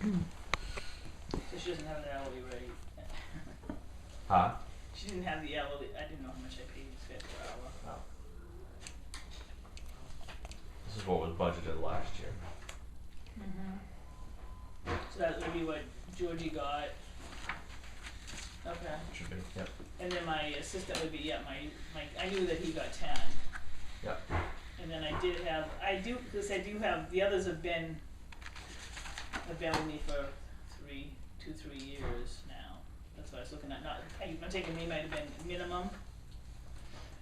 So she doesn't have an hourly rate. Huh? She didn't have the hourly. I didn't know how much I paid per hour. Oh. This is what was budgeted last year. So that would be what Georgie got. Okay. Should be, yep. And then my assistant would be, yeah, my I knew that he got 10. Yep. And then I do have, the others have been with me for 3 years now. That's what I was looking at. I'm taking they might have been minimum,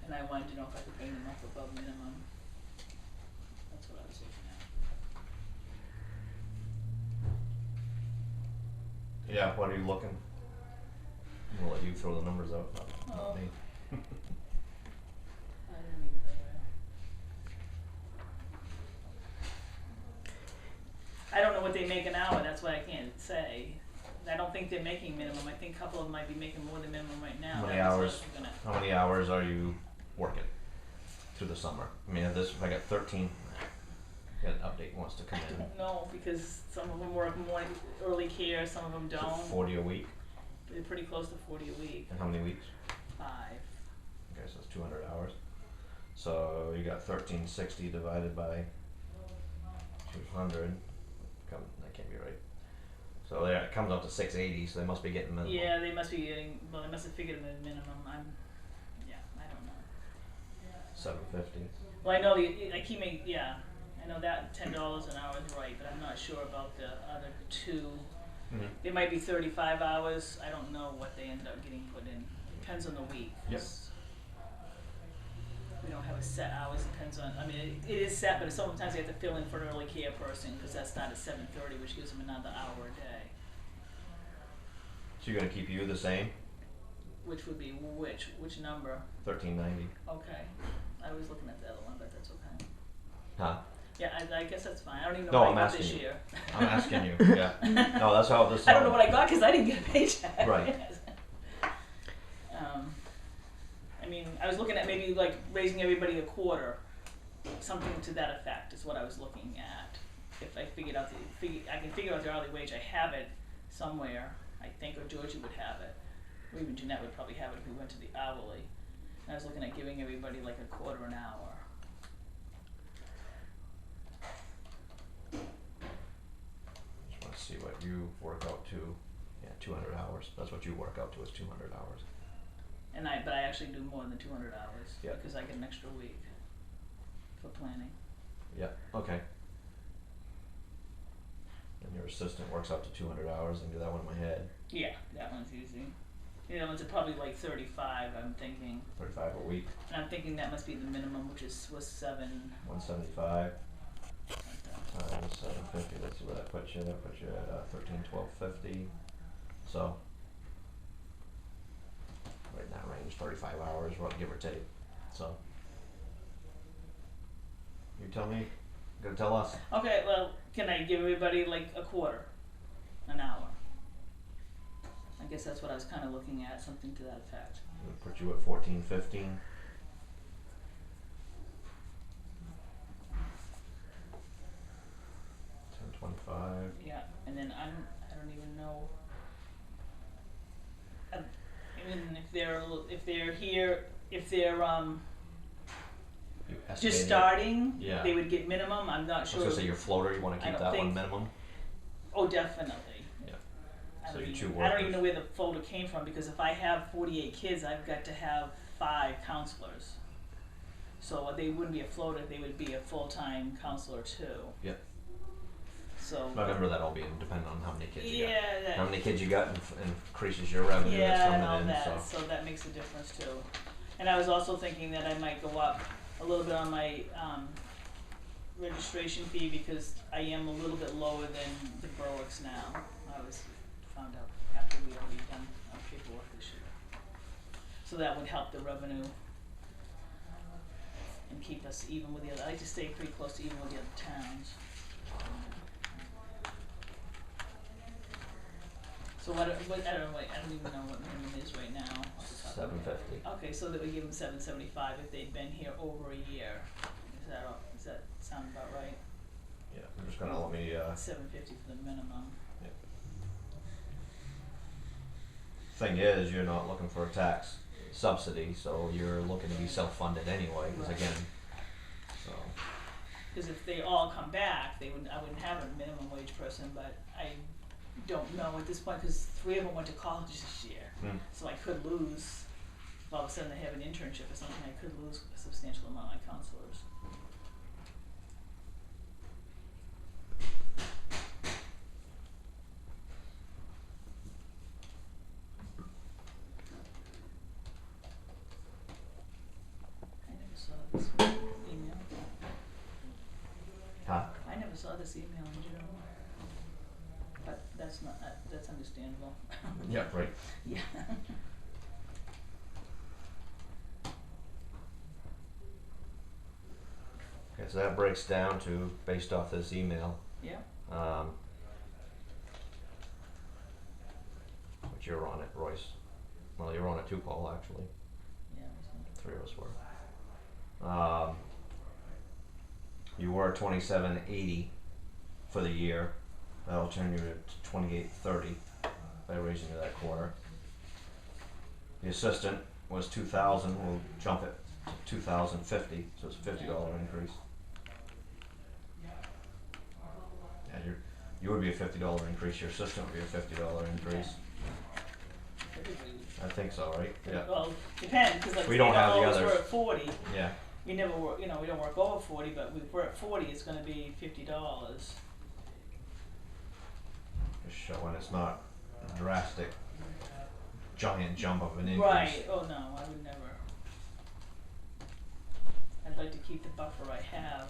and I wanted to know if I could bring them up above minimum. That's what I was looking at. Yeah, what are you looking? I'm gonna let you throw the numbers out, not me. I don't even know where. I don't know what they make an hour, that's why I can't say. I don't think they're making minimum. I think a couple of them might be making more than minimum right now. How many hours are you working through the summer? I mean, if I got 13, got an update wants to come in. I don't know, because some of them work morning, early care, some of them don't. 40 a week? They're pretty close to 40 a week. And how many weeks? 5. Okay, so it's 200 hours. So you got 1360 divided by 200. That can't be right. So yeah, it comes out to 680. So they must be getting minimum. Yeah, they must be getting. Well, they must have figured them at minimum. I don't know. 750. Well, I know I keep making. Yeah, I know that $10 an hour is right, but I'm not sure about the other two. It might be 35 hours. I don't know what they end up getting put in. Depends on the week. Yes. We don't have a set hours. Depends on. I mean, it is set, but sometimes they have to fill in for an early care person because that's not at 7:30, which gives them another hour a day. So you're gonna keep you the same? Which would be which number? 1390. Okay. I was looking at the other one, but that's okay. Huh? Yeah, I guess that's fine. I don't even know No, what I'm I got asking this you. year. I'm asking you. Yeah. No, that's how this. I don't know what I got because I didn't get a paycheck. Right. I mean, I was looking at maybe like raising everybody a quarter, something to that effect is what I was looking at. If I figured out I can figure out the hourly wage. I have it somewhere, I think, or Georgie would have it, or even Jeanette would probably have it if we went to the hourly. And I was looking at giving everybody like a quarter an hour. Just want to see what you work out to. Yeah, 200 hours. That's what you work out to is 200 hours. But I actually do more than 200 hours Yep. because I get an extra week for planning. Yeah. Okay. And your assistant works up to 200 hours. I can do that one in my head. Yeah, that one's easy. The other ones are probably like 35. I'm thinking. 35 a week. And I'm thinking that must be the minimum, which was 7. 175 times 750. Let's see where that puts you. That puts you at 131250. So. Right in that range, 35 hours, give or take. So, you tell me. You gotta tell us. Okay, well, can I give everybody like a quarter, an hour? I guess that's what I was kind of looking at, something to that effect. We'll put you at 1415. $10.25. Yeah, and then I don't even know. Even if they're here, if they're just starting, yeah. They would get minimum. I'm not sure. I was gonna say your floater. You want to keep that one minimum. Oh, definitely. Yeah. I don't even know where the floater came from because if I have 48 kids, I've got to have 5 counselors. So they wouldn't be a floater; they would be a full-time counselor too. Yeah. So. I remember that all being dependent on how many kids you got. Yeah. How many kids you got increases your revenue that's coming and all in. that. So that makes a difference too. And I was also thinking that I might go up a little bit on my registration fee because I am a little bit lower than the Berwicks now. I was found out after we already done our paperwork this year. So that would help the revenue and keep us even with the other. I like to stay pretty close to even with the other towns. So I don't even know what minimum is right now. 750. Okay, so that we give them 775 if they've been here over a year. Does that sound about right? Yeah, I'm just gonna let me. 750 for the minimum. Yeah. thing is, you're not looking for a tax subsidy, so you're looking to be self-funded anyway, because Right. again, so. Because if they all come back, I wouldn't have a minimum wage person, but I don't know at this point, because 3 of them went to college this year. So I could lose, if all of a sudden they have an internship or something, I could lose a substantial amount of my counselors. I never saw this email. Huh? I never saw this email in June. But that's not, that's understandable. Yeah, right. Yeah. Okay, so that breaks down to, based off this email, Yeah. which you're on it, Royce. Well, you're on it too, Paul, actually. Yeah. It 3 of us were. You were 2780 for the year. That'll turn you to 2830 by raising you that quarter. The assistant was 2,000. We'll jump it to 2,050, so it's a $50 increase. Yeah, you would be a $50 increase. Your assistant would be a $50 increase. I think so, right? Yeah. Well, depends, because like We don't have the we're others. at 40. Yeah. We never work, we don't work over 40, but if we're at 40, it's going to be $50. Just showing it's not a drastic, giant jump of an increase. Right. Oh no, I would never. I'd like to keep the buffer I have.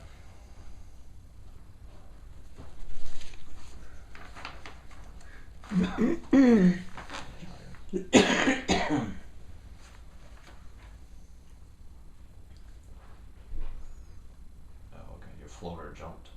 Oh, okay. Your floater jumped.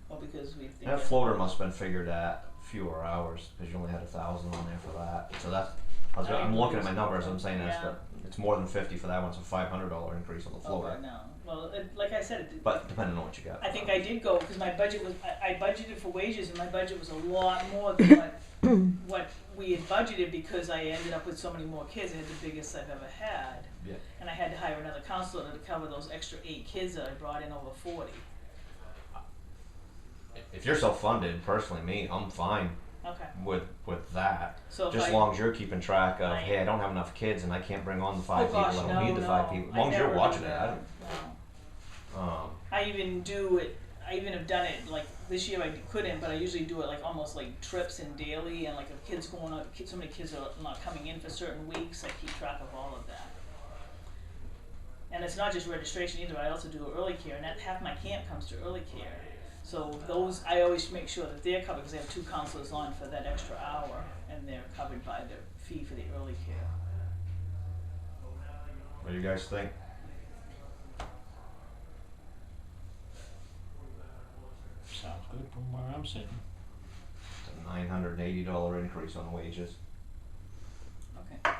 Well, because we think That floater must have been figured at fewer hours because you only had 1,000 on there for that. So that's. I'm looking at my numbers. I'm saying that's Yeah. it's more than 50 for that one. It's a $500 increase on the floater. Oh, no. Well, like I said, But depending on what you got. I think I did go because my budget was I budgeted for wages and my budget was a lot more than what we had budgeted because I ended up with so many more kids. I had the biggest I've ever had, Yeah. and I had to hire another counselor to cover those extra 8 kids that I brought in over 40. If you're self-funded, personally, me, I'm fine Okay. with that. So if Just as long as you're keeping track of, I- hey, I don't have enough kids and I can't bring on the 5 oh gosh, people. I no, don't need the 5 no. people. As I long as you're never watching do it, I that. don't. No. I even do it. I even have done it like this year. I couldn't, but I usually do it like almost like trips and daily. And like if kids going out, so many kids are not coming in for certain weeks. I keep track of all of that. And it's not just registration either. I also do early care, and that half my camp comes to early care. So those I always make sure that they're covered because I have 2 counselors on for that extra hour, and they're covered by the fee for the early care. What do you guys think? Sounds good from where I'm sitting. It's a $980 increase on wages. Okay.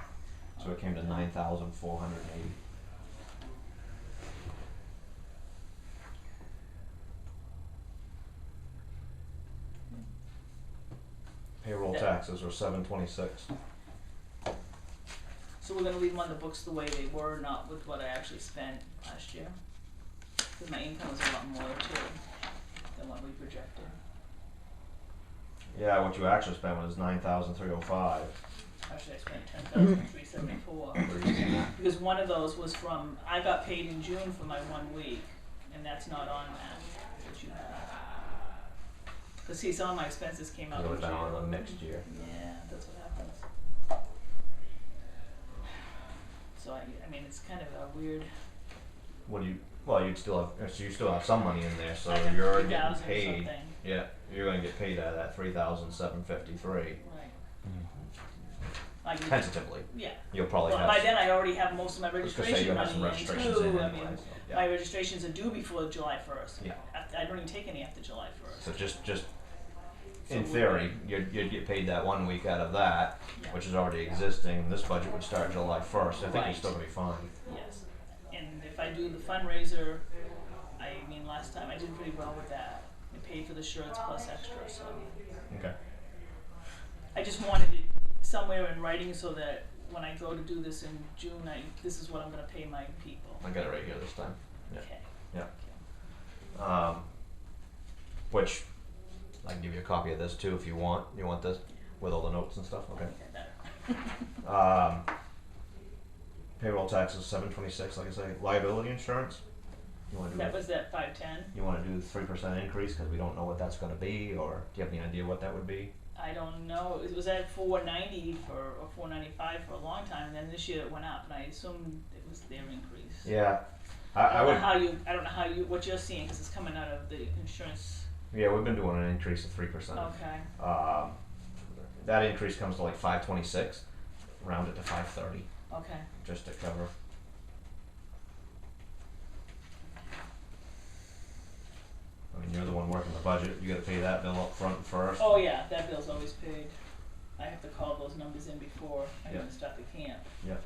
So it came to 9,480. Payroll taxes are $726. So we're gonna leave them on the books the way they were, not with what I actually spent last year. Because my income was a lot more too than what we projected. Yeah, what you actually spent was 9,305. Actually, I spent 10,374. Where are you seeing that? Because one of those was from, I got paid in June for my 1 week, and that's not on that you have. Because see, some of my expenses came out It in would June. have been on the next year. Yeah, that's what happens. So I mean, it's kind of a weird. What do you? Well, you'd still have. So you still have some money in there. So I have you're getting 3,000 or paid. something. Yeah, you're going to get paid out of that 3,753 Right. I can- tentatively. Yeah. You'll probably Well, have. by then I already have most of my I was gonna say registration you'll have money some in registrations too. in I anyway, mean, so, my yeah. registrations are due before July 1st. Yeah. I don't even take any after July 1st. So just So in we- theory, you'd get paid that 1 week out of that, Yeah. which is already existing. This budget would start July 1st. I think you're Right. still gonna be fine. Yes. And if I do the fundraiser, I mean, last time I did pretty well with that. I paid for the shirts plus extra, so. Okay. I just wanted it, somewhere in writing so that when I go to do this in June, this is what I'm gonna pay my people. I got it right here this time. Yeah. Okay. Yeah. Which I can give you a copy of this too if you want. You want this with all the notes and stuff? Okay. Better. Payroll taxes 726. Like I say, liability insurance. You want to do That was that 510. You want to do 3% increase because we don't know what that's going to be, or do you have any idea what that would be? I don't know. It was at 490 or 495 for a long time, and then this year it went up, and I assumed it was their increase. Yeah, I don't know how you what you're seeing because it's coming out of the insurance. Yeah, we've been doing an increase of 3%. Okay. That increase comes to like 526. Round it to 530. Okay. Just to cover. I mean, you're the one working the budget. You got to pay that bill up front first. Oh yeah, that bill's always paid. I have to call those numbers in before I Yeah. even start the camp. Yeah.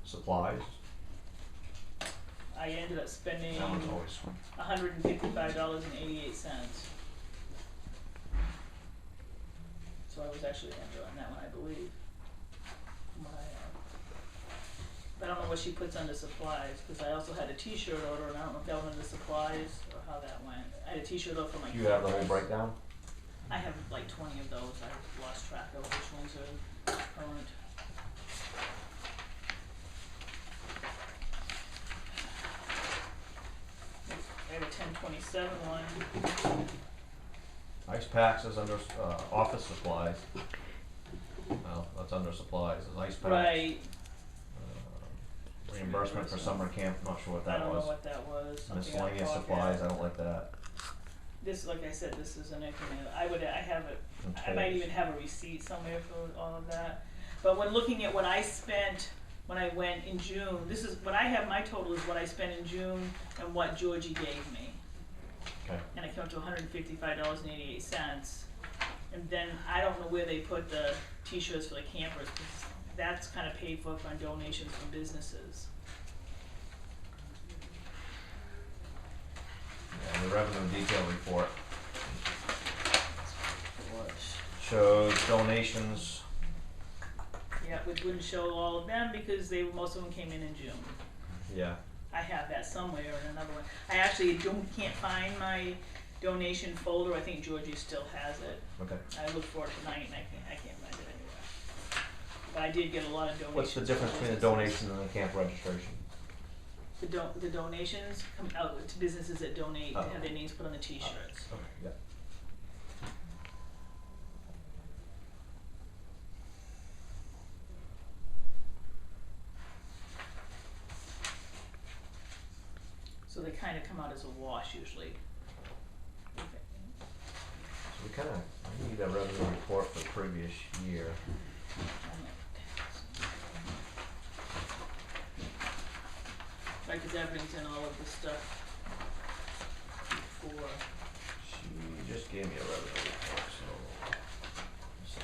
Supplies. I ended up spending That one's always. $155.88. So I was actually under on that one, I believe. From what I have. But I don't know what she puts under supplies, because I also had a t-shirt order, and I don't know if that went under supplies or how that went. I had a t-shirt order for my Do you have the whole campers. breakdown? I have like 20 of those. I've lost track of which ones are current. I have a 1027 one. Ice packs is under office supplies. Well, that's under supplies. Is ice packs. Right. Reimbursement for summer camp. Not sure what I that don't was. know what that was. Something Miscellaneous out of supplies. pocket. I don't like that. This, like I said, this is an increment. I have it. And I might tolls. even have a receipt somewhere for all of that. But when looking at what I spent when I went in June, this is what I have. My total is what I spent in June and what Georgie gave me, Okay. and it came up to $155.88. And then I don't know where they put the T-shirts for the campers, because that's kind of paid for by donations from businesses. Yeah, the revenue detail report What? shows donations. Yeah, which wouldn't show all of them because most of them came in June. Yeah. I have that somewhere in another one. I actually can't find my donation folder. I think Georgie still has it. Okay. I looked for it tonight and I can't find it anywhere. But I did get a lot of donations. What's the difference between the donation and the camp registration? The donations come out to businesses that donate to Oh. have their names put on the T-shirts. Okay. Yeah. So they kind of come out as a wash usually. So we kind of need a revenue report for the previous year. Right, because that brings in all of the stuff before. She just gave me a revenue report, so this is.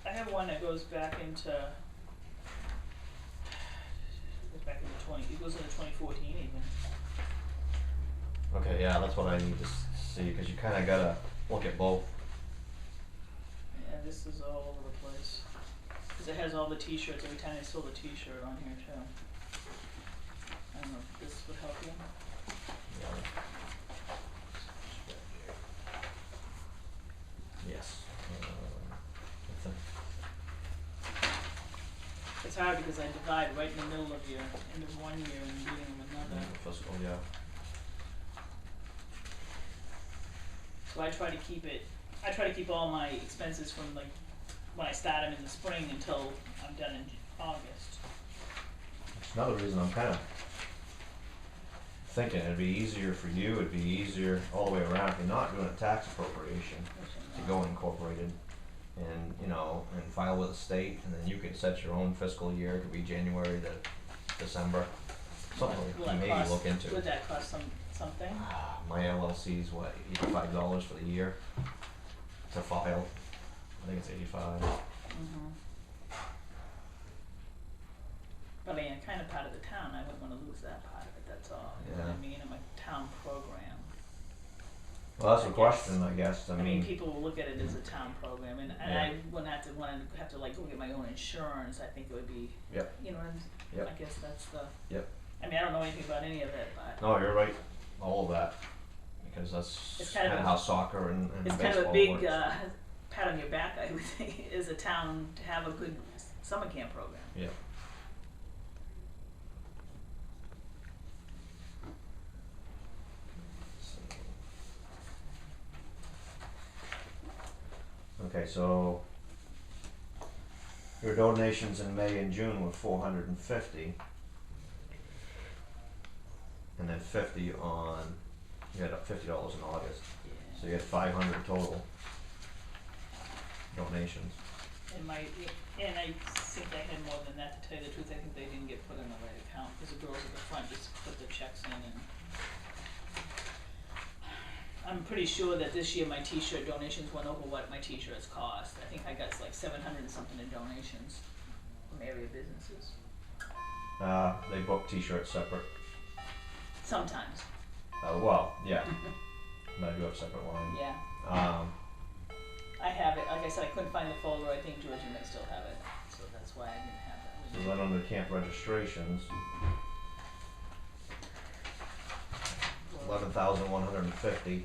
I have one that goes back into 2014 even. Okay, yeah, that's what I need to see, because you kind of gotta look at both. Yeah, this is all over the place. Because it has all the T-shirts. Every time I sold a T-shirt on here too. I don't know if this would help you. Yeah. Yes. I think. It's hard because I divide right in the middle of your end of one year and beginning of another. Fiscal, yeah. So I try to keep it. I try to keep all my expenses from like when I start them in the spring until I'm done in August. That's another reason I'm kind of thinking it'd be easier for you, it'd be easier all the way around if you're not doing a tax appropriation Which to I'm go not. incorporated and, you know, and file with the state, and then you could set your own fiscal year, it could be January to December. Something Will to that maybe cost- look into. Would that cost something? My LLC's what, $85 for the year to file? I think it's 85. Mm-hmm. But I mean, I'm kind of part of the town. I wouldn't want to lose that part of it. That's all. You know what Yeah. I mean? I'm a town program. Well, that's I the guess. question, I guess. I I mean, mean, people will look at it as a town program, and Yeah. I wouldn't have to like go get my own insurance. I think it would be, Yep. you know, Yep. I guess that's the. Yep. I mean, I don't know anything about any of it, but no, you're right. All of that, because that's It's kind of kind of a- how soccer and it's baseball kind of a big works. pat on your back, I would think, as a town to have a good summer camp program. Yeah. Okay, so your donations in May and June were 450, and then 50 on. You had $50 in August, so you had 500 total donations. And I think I had more than that, to tell you the truth. I think they didn't get put in the right account, because the girls at the front just put the checks in, and I'm pretty sure that this year my t-shirt donations went over what my t-shirts cost. I think I got like 700 and something in donations from area businesses. They book t-shirts separate. Sometimes, Well, yeah. I do have separate lines. yeah. I have it, like I said, I couldn't find the folder. I think Georgie might still have it, so that's why I didn't have So that. then under camp registrations, 11,150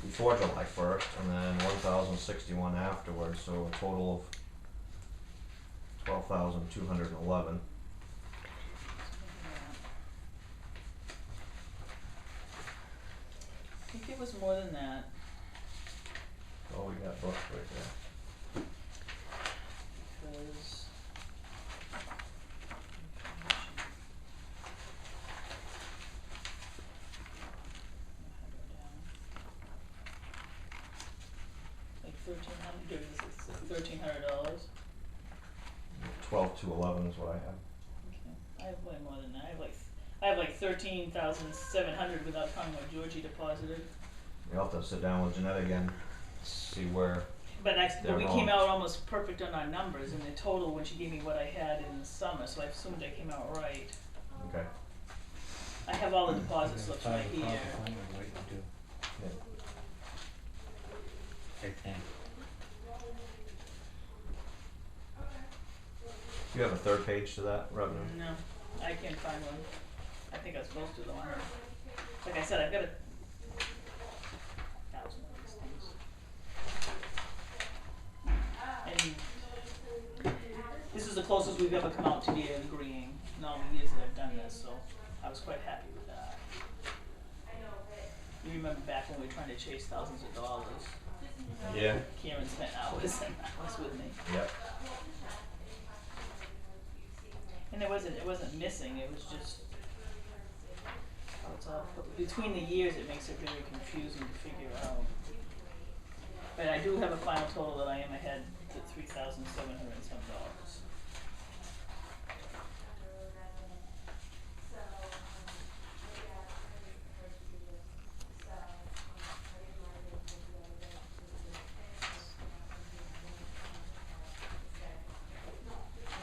before July 1st, and then 1,061 afterwards, so a total of 12,211. I think it was more than that. Oh, we got books right there. Because like $1,300. 12,211 is what I have. Okay, I have way more than that. I have like 13,700 without counting what Georgie deposited. You'll have to sit down with Jeanette again, see where. But They're we wrong. came out almost perfect on our numbers, and the total when she gave me what I had in the summer, so I assumed I came out right. Okay. I have all the deposit slips right here. What you do, Yeah. I think. Do you have a third page to that revenue? No, I can't find one. I think I was supposed to, though. Like I said, I've got 1,000 of these things. And this is the closest we've ever come out to be agreeing in all the years that I've done this, so I was quite happy with that. You remember back when we were trying to chase thousands of dollars? Yeah. Karen spent hours and hours with me. Yep. And it wasn't missing, it was just, it's all, between the years it makes it very confusing to figure out. But I do have a final total that I am ahead to $3,700 and some dollars.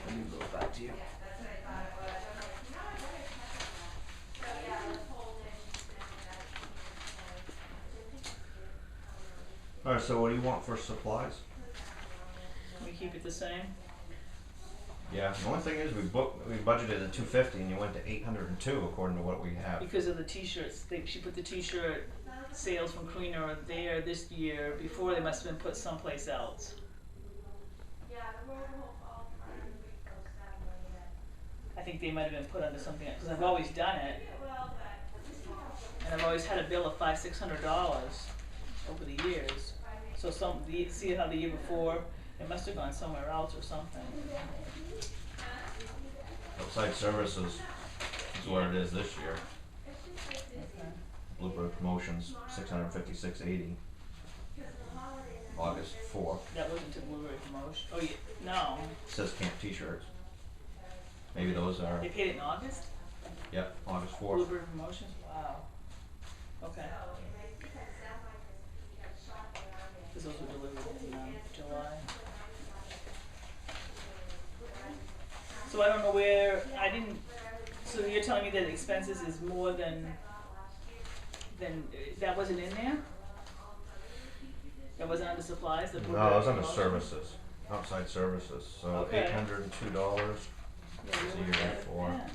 Let me go back to you. Alright, so what do you want for supplies? We keep it the same? Yeah, the only thing is we budgeted at 250 and you went to 802 according to what we have. Because of the t-shirts, she put the t-shirt sales from Carina there this year, before they must have been put someplace else. I think they might have been put under something else, because I've always done it. And I've always had a bill of $500-600 over the years. So see how the year before, it must have gone somewhere else or something. Outside services is what it is this year. Okay. Bluebird Promotions, 656.80. August 4th. That wasn't a Blueberry promotion. Oh, yeah, no. It says camp t-shirts. Maybe those are, They paid it in August? yep, August 4th. Blueberry promotions? Wow. Okay. Because those were delivered in July. So I don't know where, so you're telling me that expenses is more than then that wasn't in there? That wasn't under supplies? No, it was under services, outside services, so Okay. $802. Yeah, we So were you're at at it 4. then.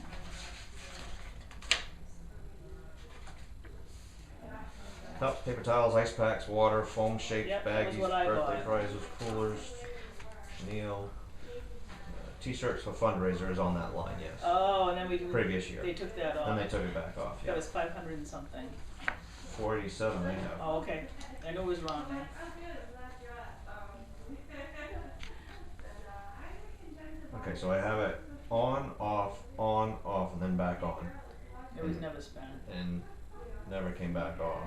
Cups, paper towels, ice packs, water, foam shapes, Yep, that was baggies, what I birthday bought. prizes, coolers, meal, t-shirts for fundraiser is on that line, yes. Oh, and then Previous year. they took that off. Then they took it back off, That yeah. was 500 and something. 487 they have. Oh, okay. I knew it was wrong there. Okay, so I have it on, off, and then back on, It was never spent. and never came back off.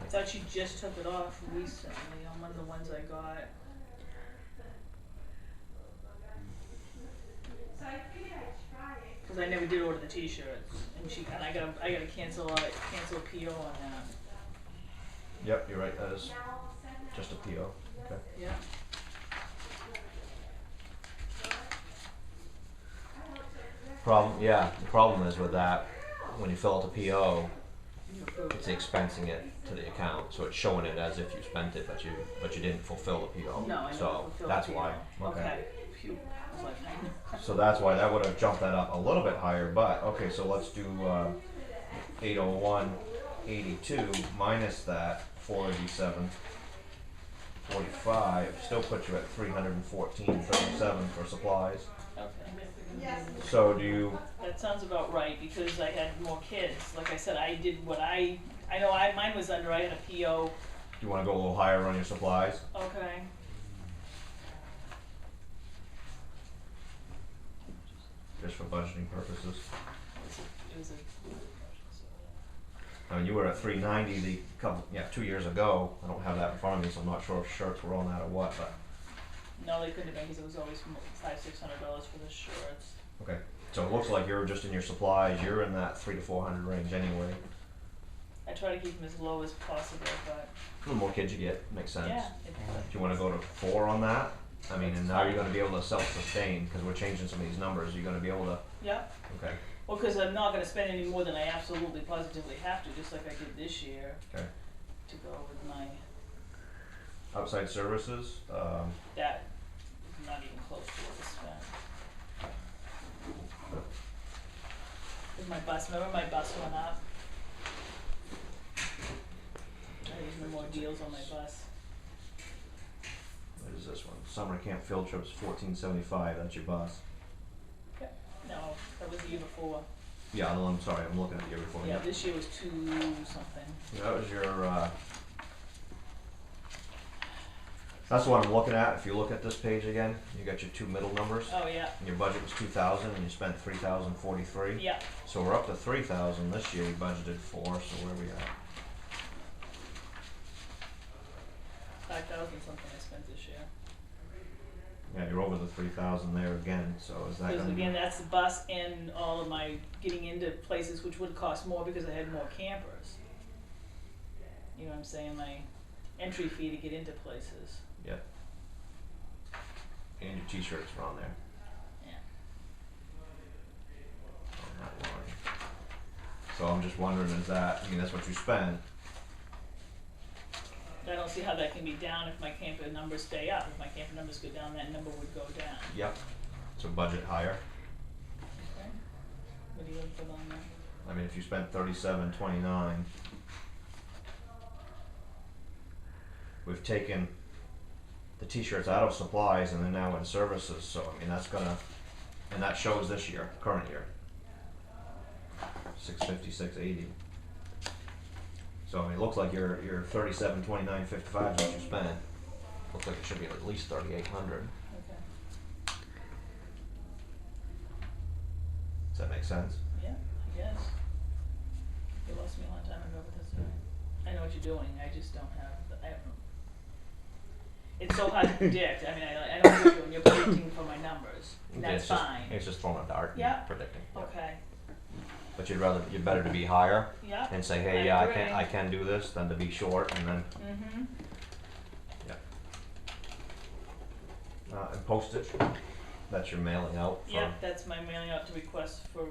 I thought you just took it off recently on one of the ones I got. Cause I never did order the t-shirts, and I gotta cancel a PO on that. Yep, you're right, that is just a PO, okay. Yeah. The problem is with that, when you fill out the PO, You approved it's it. expensing it to the account, so it's showing it as if you spent it, but you didn't fulfill the PO. No, I know. So fulfilled that's PO. why, okay. Phew. I was like, I know. So that's why that would have jumped that up a little bit higher, but, okay, so let's do, 801.82 minus that, 487. 45, still puts you at 314.37 for supplies. Okay. So do you, That sounds about right, because I had more kids. Like I said, I did what I know mine was under, I had a PO. do you wanna go a little higher on your supplies? Okay. Just for budgeting purposes. It was a I mean, you were at 390 the couple, 2 years ago. I don't have that in front of me, so I'm not sure if shirts were on that or what, but, no, they couldn't have been, because it was always $500-600 for the shirts. okay. So it looks like you're just in your supplies, you're in that 300 to 400 range anyway. I try to keep them as low as possible, but The more kids you get, makes sense. yeah. Do you wanna go to 4 on that? I mean, and now you're gonna be able to self-sustain, cause we're changing some of these numbers, you're gonna be able to, Yeah. okay, Well, because I'm not going to spend any more than I absolutely positively have to, just like I did this year, okay. to go with my Outside services, that. Not even close to what I spent. With my bus, remember my bus went up? I used more deals on my bus. what is this one? Summer camp field trips, 1475, that's your bus. No, that was the year before. Yeah, I'm sorry, I'm looking at the year before. Yeah, this year was 2 something. That was your, that's what I'm looking at. If you look at this page again, you got your 2 middle numbers. Oh, yeah, And your budget was 2,000 and you spent 3,043. yeah. So we're up to 3,000 this year, you budgeted 4, so where are we at? 5,000 something I spent this year. Yeah, you're over the 3,000 there again, so is that Because gonna be? again, that's the bus and all of my getting into places which would cost more because I had more campers. You know what I'm saying? My entry fee to get into places. Yeah. And your t-shirts are on there, Yeah. on that line. So I'm just wondering, is that, I mean, that's what you spend. I don't see how that can be down if my camper numbers stay up. If my camper numbers go down, that number would go down. Yep. So budget higher. Okay. What do you put on there? I mean, if you spent 37.29, we've taken the t-shirts out of supplies and they're now in services, so I mean, that's gonna, and that shows this year, current year. 650, 680. So I mean, it looks like your 37.29.55 is what you spent. Looks like it should be at least 3,800. Okay. Does that make sense? Yeah, I guess. You lost me a long time ago, but that's all right. I know what you're doing. I just don't have. I don't know. It's so hard to predict. I mean, I know what you're doing. You're predicting for my numbers. And that's It's just- fine. It's just throwing a dart and Yeah. predicting. Okay. But you're better to be higher Yeah. and say, I hey, yeah, agree. I can do this, than to be short and then, Mm-hmm. yeah. And postage, That's your mailing out for. Yep, that's my mailing out to request for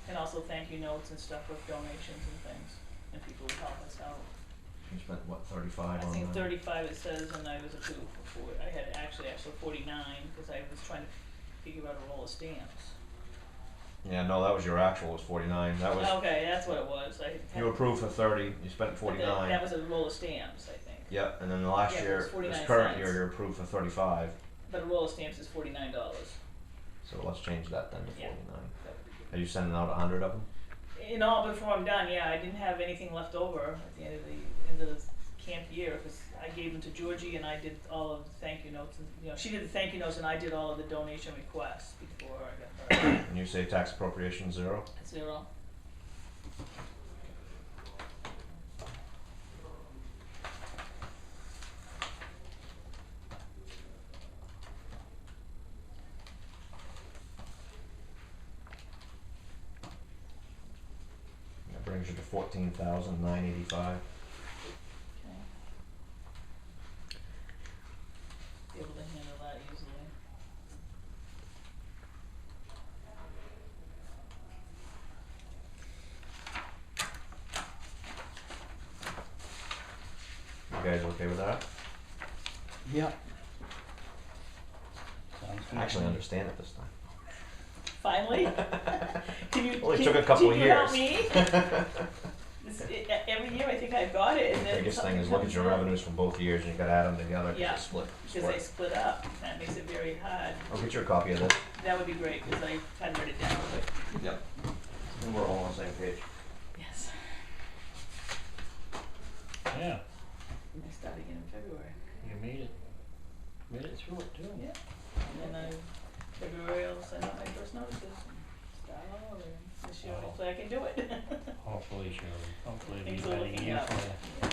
and also thank you notes and stuff with donations and things, and people who help us out. You spent what, 35 I on think that? 35 it says, and I was approved for 40. I had actually 49, because I was trying to figure out a roll of stamps. Yeah, no, that was your actual, was 49. That was, Okay, that's what it was. you approved for 30, you spent but 49. that was a roll of stamps, I think. Yep, and then the last Yeah, it year, was 49 this current cents. year, you're approved for 35. But a roll of stamps is $49. So let's change that then to 49. Yeah. That would be good. Are you sending out 100 of them? In all, before I'm done, yeah, I didn't have anything left over at the end of the camp year, because I gave them to Georgie and I did all of the thank you notes, and she did the thank you notes and I did all of the donation requests before I got her. And you say tax appropriation 0? 0. That brings you to 14,985. Okay. Be able to handle that easily. You guys okay with that? Yeah. Sounds good. I actually understand it this time. Finally? Can you, Only took a couple can you help years. me? Every year I think I've got it, and The then biggest thing something is look at comes your in. revenues from both years and you gotta add them together Yeah. to split. Because they split up. That makes it very hard. I'll get you a copy of this. That would be great, because I hadn't read it down, but Yep. And we're all on the same page. yes. Yeah, And I start again in February. you made it. Made it through it too. Yeah. And then February I'll send out my first notices and start all over again. This year Wow. hopefully I can do it. Hopefully, Shirley. Hopefully, Things we are got a looking year up. for you.